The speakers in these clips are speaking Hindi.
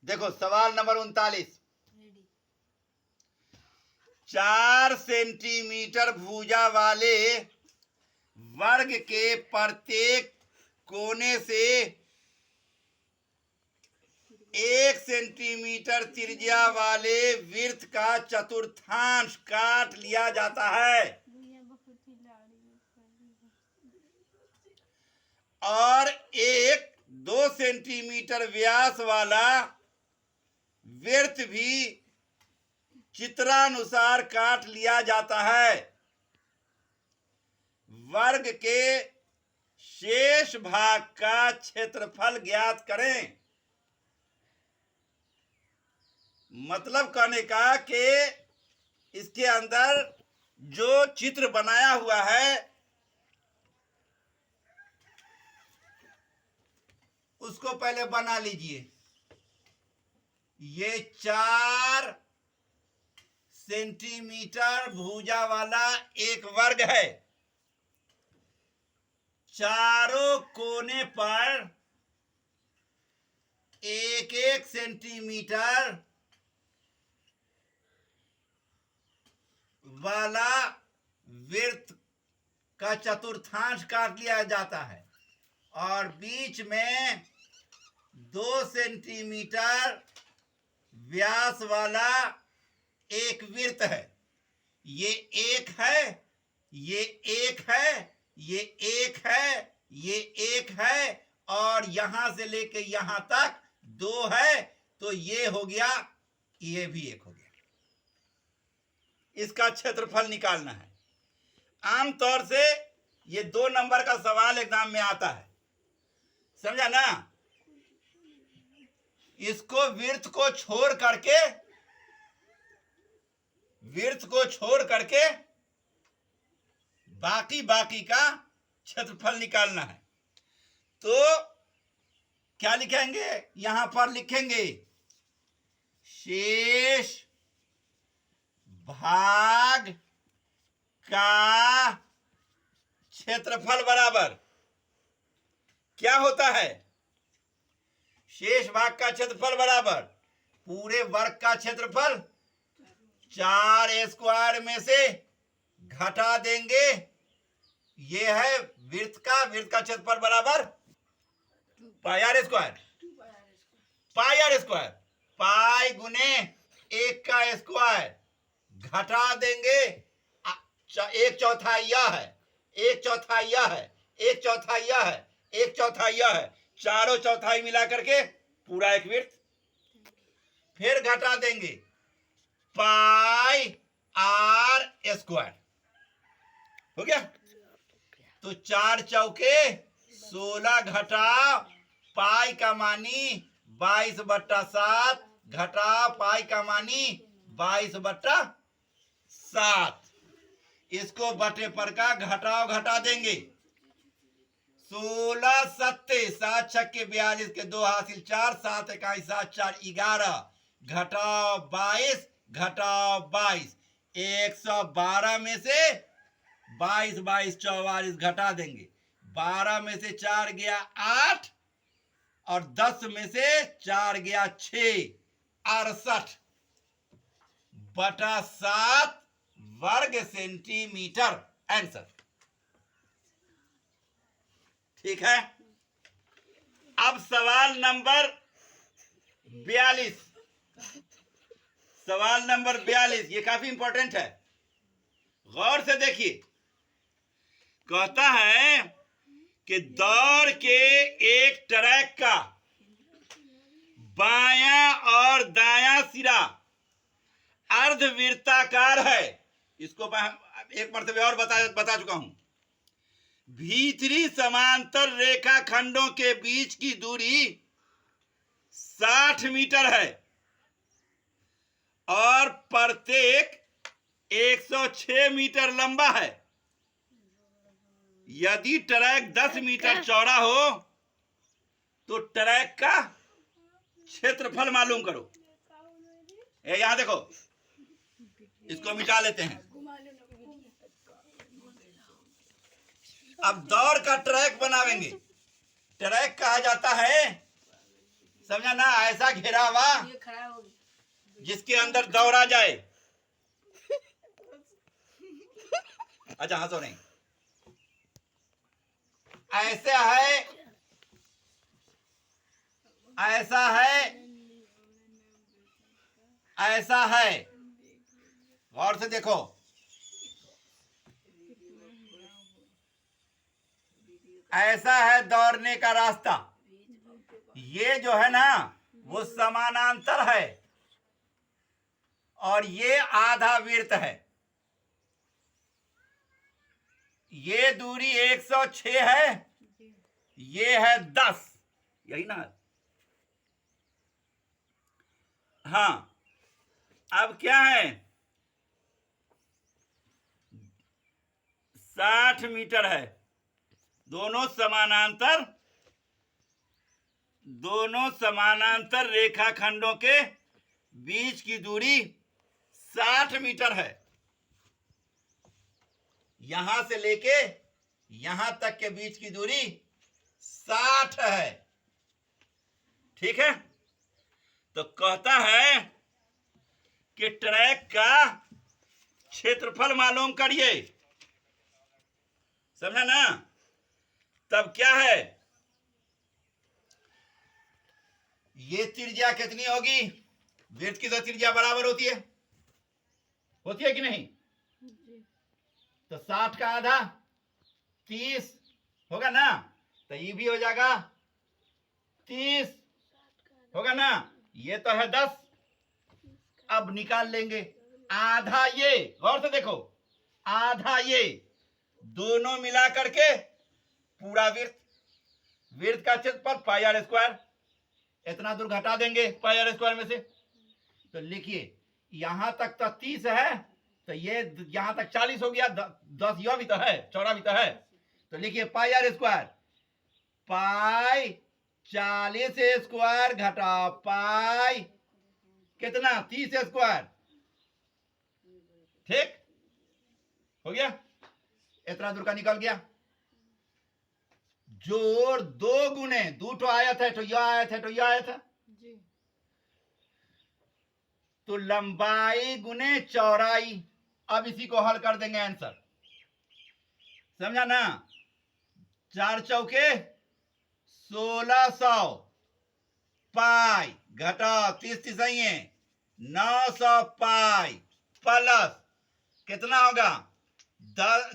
देखो सवाल नंबर 39। 4 सेंटीमीटर भुजा वाले वर्ग के प्रत्येक कोने से 1 सेंटीमीटर त्रिज्या वाले वृत्त का चतुर्थांश काट लिया जाता है और एक 2 सेंटीमीटर व्यास वाला वृत्त भी चित्रानुसार काट लिया जाता है। वर्ग के शेष भाग का क्षेत्रफल ज्ञात करें। मतलब कहने का कि इसके अंदर जो चित्र बनाया हुआ है उसको पहले बना लीजिए। ये 4 सेंटीमीटर भुजा वाला एक वर्ग है। चारों कोने पर 1-1 सेंटीमीटर वाला वृत्त का चतुर्थांश काट लिया जाता है और बीच में 2 सेंटीमीटर व्यास वाला एक वृत्त है। ये एक है, ये एक है, ये एक है, ये एक है और यहां से लेके यहां तक 2 है, तो ये हो गया, ये भी एक हो गया। इसका क्षेत्रफल निकालना है। आमतौर से ये 2 नंबर का सवाल एग्जाम में आता है, समझा ना। इसको वृत्त को छोड़ करके बाकी का क्षेत्रफल निकालना है। तो क्या लिखेंगे? यहां पर लिखेंगे शेष भाग का क्षेत्रफल बराबर क्या होता है? शेष भाग का क्षेत्रफल बराबर पूरे वर्ग का क्षेत्रफल 4 स्क्वायर में से घटा देंगे। ये है वृत्त का क्षेत्रफल बराबर पाई आर स्क्वायर। पाई गुने 1 का स्क्वायर घटा देंगे। 1/4 यह है, 1/4 यह है, 1/4 यह है, 1/4 यह है, चारों चौथाई मिला करके पूरा एक वृत्त। फिर घटा देंगे पाई आर स्क्वायर। हो गया? तो 4 चौके 16 घटा पाई का मानी 22/7 घटा पाई का मानी 22/7। इसको बटे पर का घटा देंगे। 16 सत्ते 7 छक्के 42 के 2 हासिल 4 7 21 7 4 11 घटाओ 22 घटाओ 22 112 में से 22 22 44 घटा देंगे। 12 में से 4 गया 8 और 10 में से 4 गया 6 68/7 वर्ग सेंटीमीटर। आंसर ठीक है। अब सवाल नंबर 42। ये काफी इंपॉर्टेंट है, गौर से देखिए। कहता है कि दौड़ के एक ट्रैक का बायां और दायां सिरा अर्धवृत्ताकार है। इसको मैं एक मर्तबे और बता चुका हूं। भीतरी समांतर रेखा खंडों के बीच की दूरी 60 मीटर है और प्रत्येक 106 मीटर लंबा है। यदि ट्रैक 10 मीटर चौड़ा हो तो ट्रैक का क्षेत्रफल मालूम करो। यहां देखो, इसको मिटा लेते हैं। अब दौड़ का ट्रैक बनावेंगे। ट्रैक कहा जाता है समझा ना, ऐसा घेरा हुआ ये खड़ा हो गया। जिसके अंदर दौड़ा जाए। अच्छा हंसो नहीं। ऐसा है, ऐसा है, ऐसा है, गौर से देखो। ऐसा है दौड़ने का रास्ता। ये जो है ना वो समानांतर है और ये आधा वृत्त है। ये दूरी 106 है, ये है 10, यही ना। हाँ, अब क्या है, 60 मीटर है। दोनों समानांतर रेखाखंडों के बीच की दूरी 60 मीटर है। यहां से लेके यहां तक के बीच की दूरी 60 है। ठीक है, तो कहता है कि ट्रैक का क्षेत्रफल मालूम करिए। समझा ना। तब क्या है, ये त्रिज्या कितनी होगी, वृत्त की तो त्रिज्या बराबर होती है कि नहीं। तो 60 का आधा 30 होगा ना, तो ये भी हो जाएगा 30 होगा ना। ये तो है 10। अब निकाल लेंगे आधा, ये गौर से देखो, आधा ये, दोनों मिला करके पूरा वृत्त का क्षेत्रफल पाई आर स्क्वायर। इतना दूर घटा देंगे पाई आर स्क्वायर में से, तो लिखिए यहां तक तो 30 है, तो ये यहां तक 40 हो गया, 10 यह भी तो है, चौड़ा भी तो है। तो लिखिए पाई आर स्क्वायर, पाई 40 स्क्वायर घटा पाई कितना 30 स्क्वायर। ठीक हो गया, इतना दूर का निकल गया। जोड़ 2 गुने, 2 तो आयत है, तो यह आयत है, तो यह आयत है, तो लंबाई गुने चौड़ाई। अब इसी को हल कर देंगे आंसर। समझा ना। 4 चौके 1600 पाई घटा 30 तिसाइए 900 पाई प्लस कितना होगा,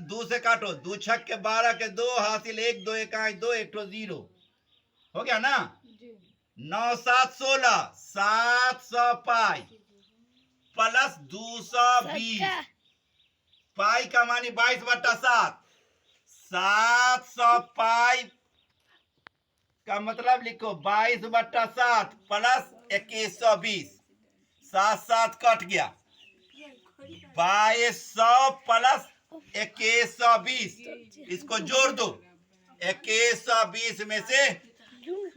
2 से काटो, 2 छक के 12 के 2 हासिल 1 2 1 2 1 तो 0 हो गया ना। 9 7 16 700 पाई प्लस 220 पाई का मानी 22/7, 700 पाई का मतलब लिखो 22/7 प्लस 2120, 7 7 कट गया, 2200 प्लस 2120, इसको जोड़ दो, 2120 में से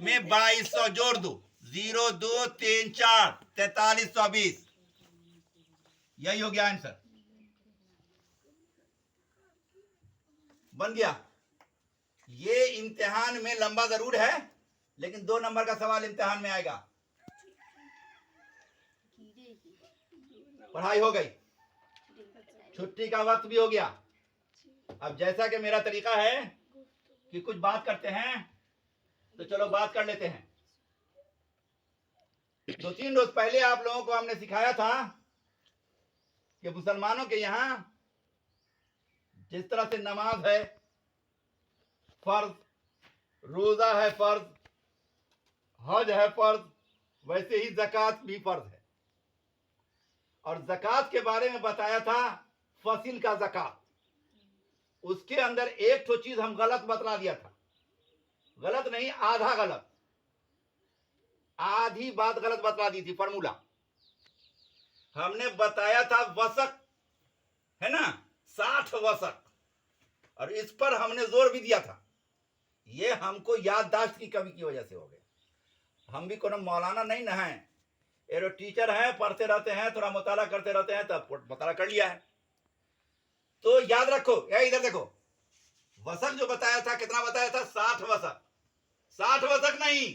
2200 जोड़ दो, 0 2 3 4 4320, यही हो गया आंसर, बन गया। ये इम्तिहान में लंबा जरूर है, लेकिन 2 नंबर का सवाल इम्तिहान में आएगा। पढ़ाई हो गई, छुट्टी का वक्त भी हो गया। अब जैसा कि मेरा तरीका है कि कुछ बात करते हैं, तो चलो बात कर लेते हैं। 2-3 रोज पहले आप लोगों को हमने सिखाया था कि मुसलमानों के यहां जिस तरह से नमाज है फर्ज, रोजा है फर्ज, हज है फर्ज, वैसे ही ज़कात भी फर्ज है। और ज़कात के बारे में बताया था फसिल का ज़कात। उसके अंदर एक तो चीज हम गलत बतला दिया था, गलत नहीं आधा गलत, आधी बात गलत बतला दी थी। फॉर्मूला हमने बताया था वसक है ना, 60 वसक, और इस पर हमने जोर भी दिया था। ये हमको याददाश्त की कमी की वजह से हो गया। हम भी कोनो मौलाना नहीं ना है, एरो टीचर है, पढ़ते रहते हैं, थोड़ा मुताला करते रहते हैं, तब मुताला कर लिया है। तो याद रखो, या इधर देखो, वसक जो बताया था कितना बताया था, 60 वसक, 60 वसक नहीं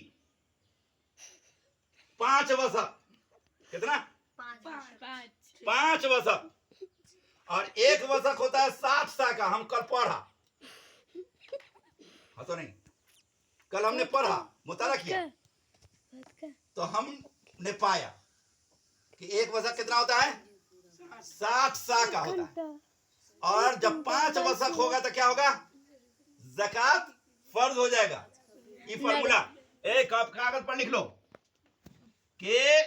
5 वसक। कितना? 5 वसक। और 1 वसक होता है 60 सा का। हम कल पढ़ा, हाँ तो नहीं, कल हमने पढ़ा, मुताला किया, तो हमने पाया कि 1 वसक कितना होता है? 60 सा का होता है। और जब 5 वसक होगा तो क्या होगा? ज़कात फर्ज हो जाएगा। ये फॉर्मूला एक कागज पर लिख लो कि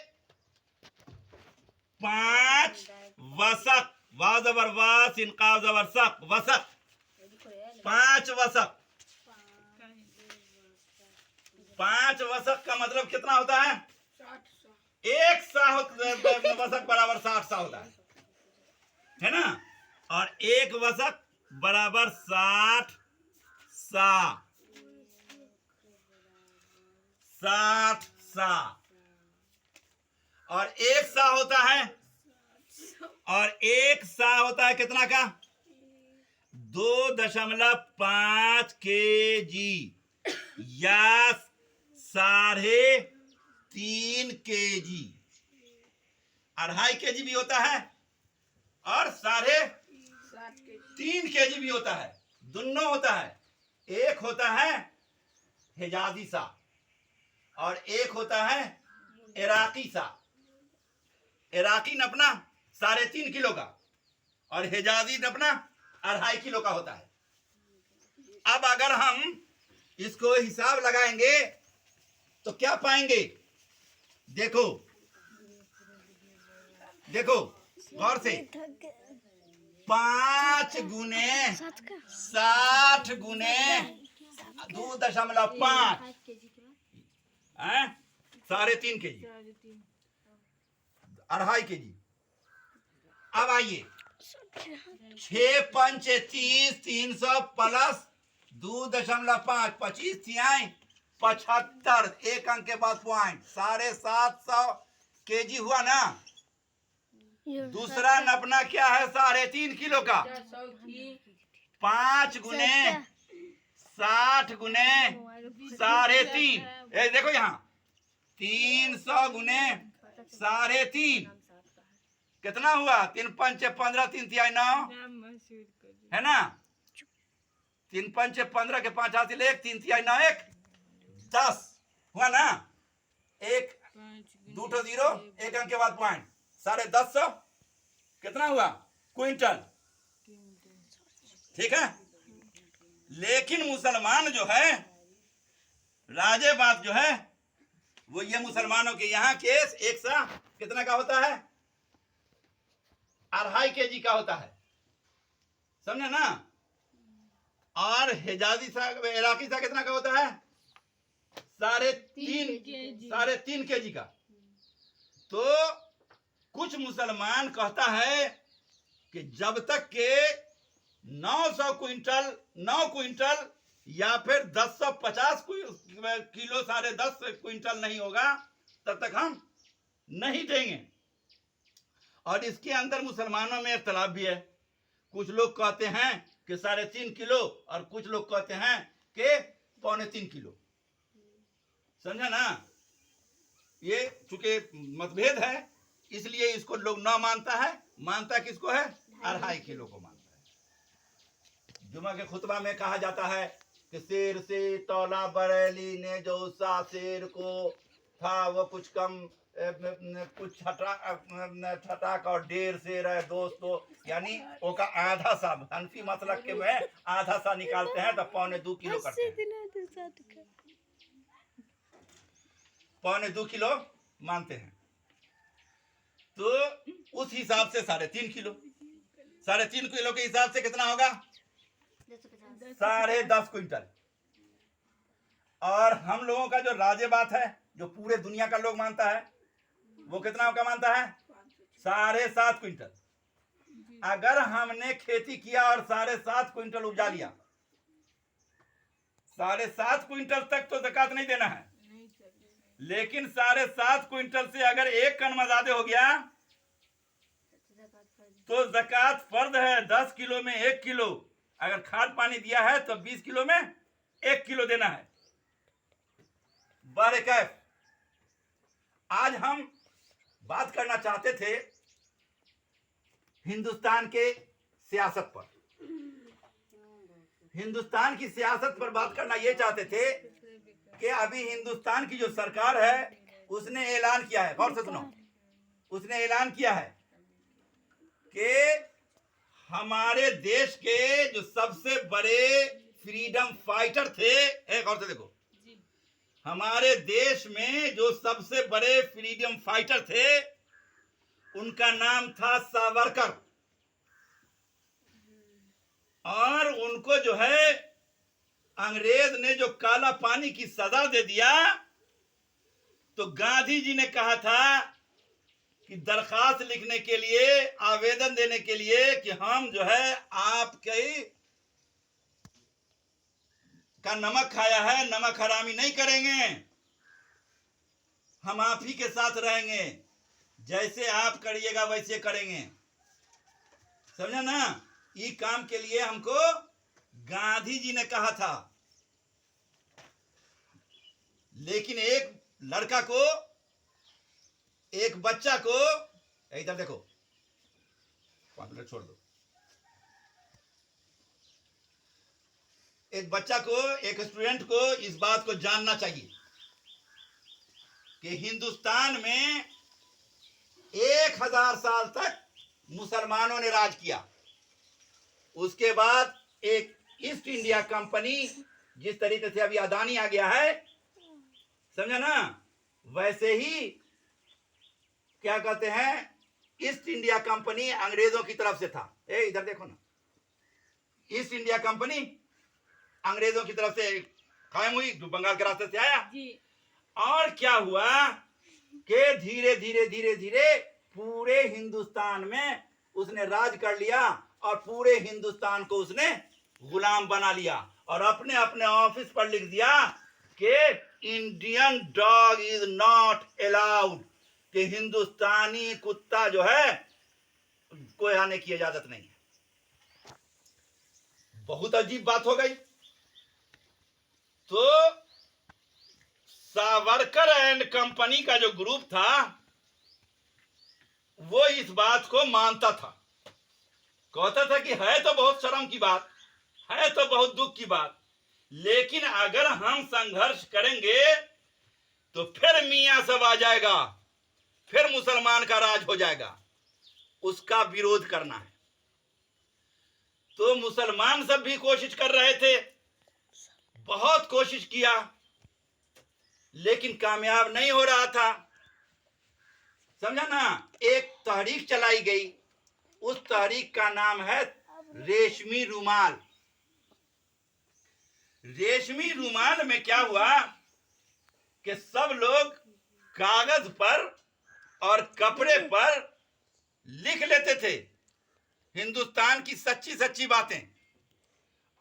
5 वसक, वाव ज़बर वा, सिन काफ ज़बर सक, वसक, 5 वसक। 5 वसक का मतलब कितना होता है? 1 सा वसक बराबर 60 सा होता है ना? और 1 वसक बराबर 60 सा, 60 सा। और 1 सा होता है, और 1 सा होता है कितना का? 2.5 kg या 3.5 kg। 2.5 kg भी होता है और 3.5 kg भी होता है। दोनों होता है। एक होता है हिजाजी सा और एक होता है इराकी सा। इराकी नपना 3.5 किलो का और हिजाजी नपना 2.5 किलो का होता है। अब अगर हम इसको हिसाब लगाएंगे तो क्या पाएंगे? देखो देखो गौर से, 5 गुने 60 गुने 2.5 है 3.5 kg, 2.5 kg। अब आइए 6 पंच 30, 300 प्लस 2.5, 25 तिहाई 75, एक अंक के बाद पॉइंट 750 kg हुआ ना। दूसरा नपना क्या है? 3.5 किलो का। 5 गुने 60 गुने 3.5, देखो यहाँ 300 गुने 3.5 कितना हुआ? 3 पंच 15, 3 तिहाई 9 है ना। 3 पंच 15 के 5 हासिल 1, 3 तिहाई 9 1 10 हुआ ना। 1 2 0, एक अंक के बाद पॉइंट 1050 कितना हुआ? क्विंटल। ठीक है। लेकिन मुसलमान जो है, राजे बात जो है, वो ये मुसलमानों के यहाँ केस 1 सा कितना का होता है? 2.5 kg का होता है, समझे ना। और हिजाजी सा इराकी सा कितना का होता है? 3.5 kg का। तो कुछ मुसलमान कहता है कि जब तक के 900 क्विंटल 9 क्विंटल या फिर 1050 किलो 10.5 क्विंटल नहीं होगा तब तक हम नहीं देंगे। और इसके अंदर मुसलमानों में इख्तलाफ भी है। कुछ लोग कहते हैं कि 3.5 किलो और कुछ लोग कहते हैं कि 2.25 किलो। समझा ना। ये चूंकि मतभेद है इसलिए इसको लोग ना मानता है। मानता किसको है? 2.5 किलो को मानता है। जुमा के खुतबा में कहा जाता है कि शेर से तौला बरेली ने जो सा शेर को था वो कुछ कम कुछ छटाक और 1.5 शेर है दोस्तों, यानी वो का आधा सा। हनफी मसलक के में आधा सा निकालते हैं तो 2.25 किलो करते हैं। 2.25 किलो मानते हैं। तो उस हिसाब से 3.5 किलो, 3.5 किलो के हिसाब से कितना होगा? 10.5 क्विंटल। और हम लोगों का जो राजे बात है, जो पूरे दुनिया का लोग मानता है, वो कितना का मानता है? 7.5 क्विंटल। अगर हमने खेती किया और 7.5 क्विंटल उपजा लिया, 7.5 क्विंटल तक तो ज़कात नहीं देना है। लेकिन 7.5 क्विंटल से अगर 1 कन ज्यादा हो गया तो ज़कात फर्ज है। 10 किलो में 1 किलो, अगर खाद पानी दिया है तो 20 किलो में 1 किलो देना है। बारे कैफ आज हम बात करना चाहते थे हिंदुस्तान के सियासत पर। हिंदुस्तान की सियासत पर बात करना ये चाहते थे कि अभी हिंदुस्तान की जो सरकार है उसने ऐलान किया है, गौर से सुनो, उसने ऐलान किया है कि हमारे देश के जो सबसे बड़े फ्रीडम फाइटर थे, गौर से देखो, हमारे देश में जो सबसे बड़े फ्रीडम फाइटर थे उनका नाम था सावरकर, और उनको जो है अंग्रेज ने जो काला पानी की सजा दे दिया, तो गांधी जी ने कहा था कि दरखास्त लिखने के लिए, आवेदन देने के लिए कि हम जो है आपके का नमक खाया है, नमक हरामी नहीं करेंगे, हम आप ही के साथ रहेंगे, जैसे आप करिएगा वैसे करेंगे। समझा ना? ये काम के लिए हमको गांधी जी ने कहा था। लेकिन एक लड़का को, एक बच्चा को, इधर देखो, 5 मिनट छोड़ दो, एक बच्चा को, एक स्टूडेंट को इस बात को जानना चाहिए कि हिंदुस्तान में 1000 साल तक मुसलमानों ने राज किया। उसके बाद एक ईस्ट इंडिया कंपनी, जिस तरीके से अभी अदानी आ गया है, समझा ना, वैसे ही क्या कहते हैं, ईस्ट इंडिया कंपनी अंग्रेजों की तरफ से था। इधर देखो ना, ईस्ट इंडिया कंपनी अंग्रेजों की तरफ से कायम हुई, जो बंगाल के रास्ते से आया जी। और क्या हुआ कि धीरे धीरे धीरे धीरे पूरे हिंदुस्तान में उसने राज कर लिया और पूरे हिंदुस्तान को उसने गुलाम बना लिया, और अपने अपने ऑफिस पर लिख दिया कि Indian dog is not allowed, कि हिंदुस्तानी कुत्ता जो है कोई आने की इजाजत नहीं है। बहुत अजीब बात हो गई। तो सावरकर एंड कंपनी का जो ग्रुप था वो इस बात को मानता था, कहता था कि है तो बहुत शर्म की बात है, तो बहुत दुख की बात, लेकिन अगर हम संघर्ष करेंगे तो फिर मियां सब आ जाएगा, फिर मुसलमान का राज हो जाएगा, उसका विरोध करना है। तो मुसलमान सब भी कोशिश कर रहे थे, बहुत कोशिश किया, लेकिन कामयाब नहीं हो रहा था। समझा ना? एक तहरीक चलाई गई, उस तहरीक का नाम है रेशमी रुमाल। रेशमी रुमाल में क्या हुआ कि सब लोग कागज पर और कपड़े पर लिख लेते थे हिंदुस्तान की सच्ची सच्ची बातें,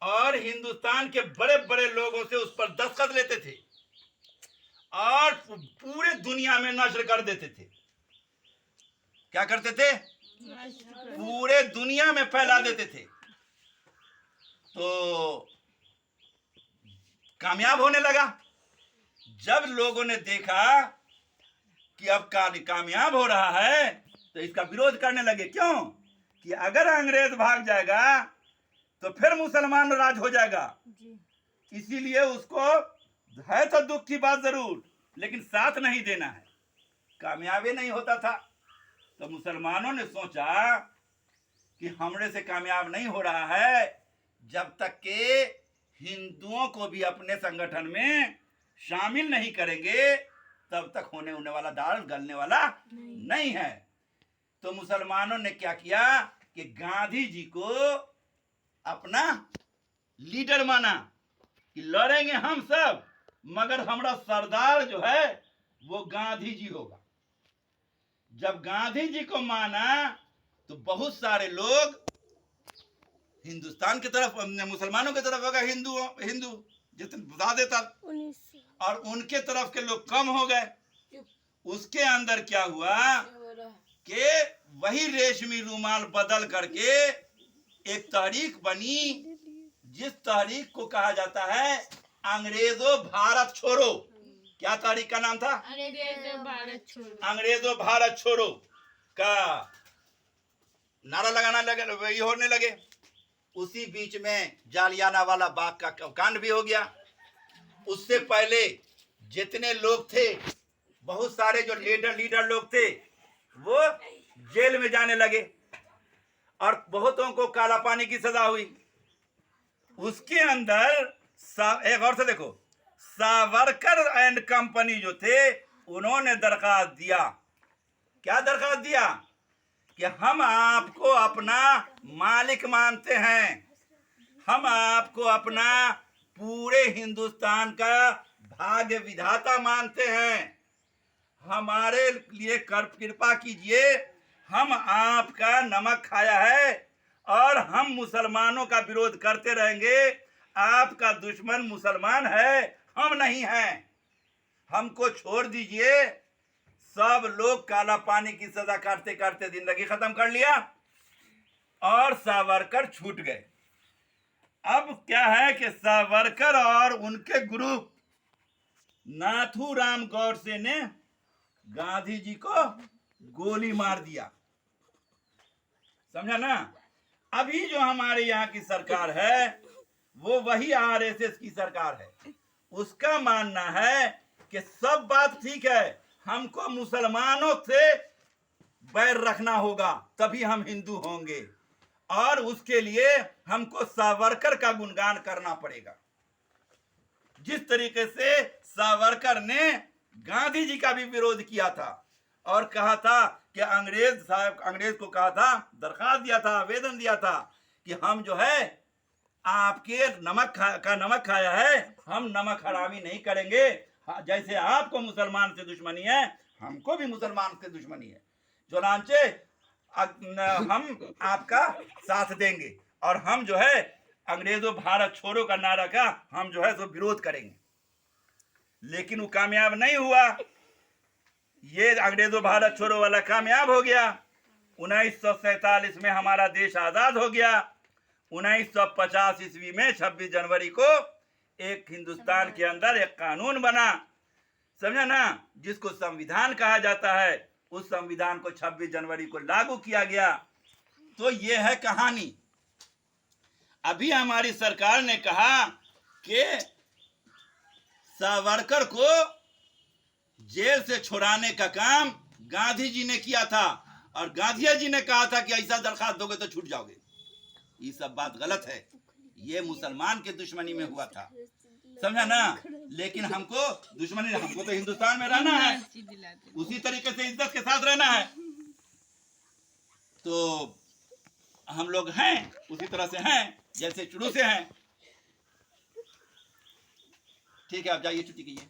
और हिंदुस्तान के बड़े बड़े लोगों से उस पर दस्तखत लेते थे और पूरे दुनिया में नष्ट कर देते थे। क्या करते थे? पूरे दुनिया में फैला देते थे। तो कामयाब होने लगा। जब लोगों ने देखा कि अब कामयाब हो रहा है तो इसका विरोध करने लगे। क्यों? कि अगर अंग्रेज भाग जाएगा तो फिर मुसलमान राज हो जाएगा, इसीलिए उसको है तो दुख की बात जरूर, लेकिन साथ नहीं देना है। कामयाबी नहीं होता था। तो मुसलमानों ने सोचा कि हमरे से कामयाब नहीं हो रहा है, जब तक के हिंदुओं को भी अपने संगठन में शामिल नहीं करेंगे तब तक होने वाला दाल गलने वाला नहीं है। तो मुसलमानों ने क्या किया कि गांधी जी को अपना लीडर माना कि लड़ेंगे हम सब, मगर हमारा सरदार जो है वो गांधी जी होगा। जब गांधी जी को माना तो बहुत सारे लोग हिंदुस्तान की तरफ, मुसलमानों की तरफ होगा, हिंदू जितने बता देता, और उनके तरफ के लोग कम हो गए। उसके अंदर क्या हुआ कि वही रेशमी रुमाल बदल करके एक तहरीक बनी, जिस तहरीक को कहा जाता है अंग्रेजों भारत छोड़ो। क्या तारीख का नाम था? अंग्रेजों भारत छोड़ो। अंग्रेजों भारत छोड़ो का नारा लगाना लगे, ये होने लगे। उसी बीच में जालियाना वाला बाग का कांड भी हो गया। उससे पहले जितने लोग थे, बहुत सारे जो लीडर लोग थे, वो जेल में जाने लगे और बहुतों को काला पानी की सजा हुई। उसके अंदर एक और से देखो, सावरकर एंड कंपनी जो थे, उन्होंने दरखास्त दिया। क्या दरखास्त दिया? कि हम आपको अपना मालिक मानते हैं, हम आपको अपना पूरे हिंदुस्तान का भाग्य विधाता मानते हैं, हमारे लिए कृपा कीजिए, हम आपका नमक खाया है और हम मुसलमानों का विरोध करते रहेंगे। आपका दुश्मन मुसलमान है, हम नहीं हैं, हमको छोड़ दीजिए। सब लोग काला पानी की सजा काटते काटते जिंदगी खत्म कर लिया और सावरकर छूट गए। अब क्या है कि सावरकर और उनके गुरु नाथूराम गौडसे ने गांधी जी को गोली मार दिया। समझा ना? अभी जो हमारे यहाँ की सरकार है वो वही आरएसएस की सरकार है। उसका मानना है कि सब बात ठीक है, हमको मुसलमानों से बैर रखना होगा तभी हम हिंदू होंगे, और उसके लिए हमको सावरकर का गुणगान करना पड़ेगा। जिस तरीके से सावरकर ने गांधी जी का भी विरोध किया था और कहा था कि अंग्रेज को कहा था, दरखास्त दिया था, आवेदन दिया था कि हम जो है आपके नमक खाया है, हम नमक हरामी नहीं करेंगे। जैसे आपको मुसलमान से दुश्मनी है, हमको भी मुसलमान से दुश्मनी है। चुनांचे हम आपका साथ देंगे और हम जो है अंग्रेजों भारत छोड़ो का नारा का हम जो है तो विरोध करेंगे। लेकिन वो कामयाब नहीं हुआ। ये अंग्रेजों भारत छोड़ो वाला कामयाब हो गया। 1947 में हमारा देश आजाद हो गया। 1950 ईस्वी में 26 जनवरी को एक हिंदुस्तान के अंदर एक कानून बना, समझा ना, जिसको संविधान कहा जाता है। उस संविधान को 26 जनवरी को लागू किया गया। तो ये है कहानी। अभी हमारी सरकार ने कहा कि सावरकर को जेल से छुड़ाने का काम गांधी जी ने किया था और गांधी जी ने कहा था कि ऐसा दरखास्त दोगे तो छूट जाओगे। ये सब बात गलत है। ये मुसलमान के दुश्मनी में हुआ था, समझा ना। लेकिन हमको दुश्मनी, हमको तो हिंदुस्तान में रहना है, उसी तरीके से इज्जत के साथ रहना है। तो हम लोग हैं उसी तरह से हैं जैसे शुरू से हैं। ठीक है, आप जाइए, छुट्टी कीजिए।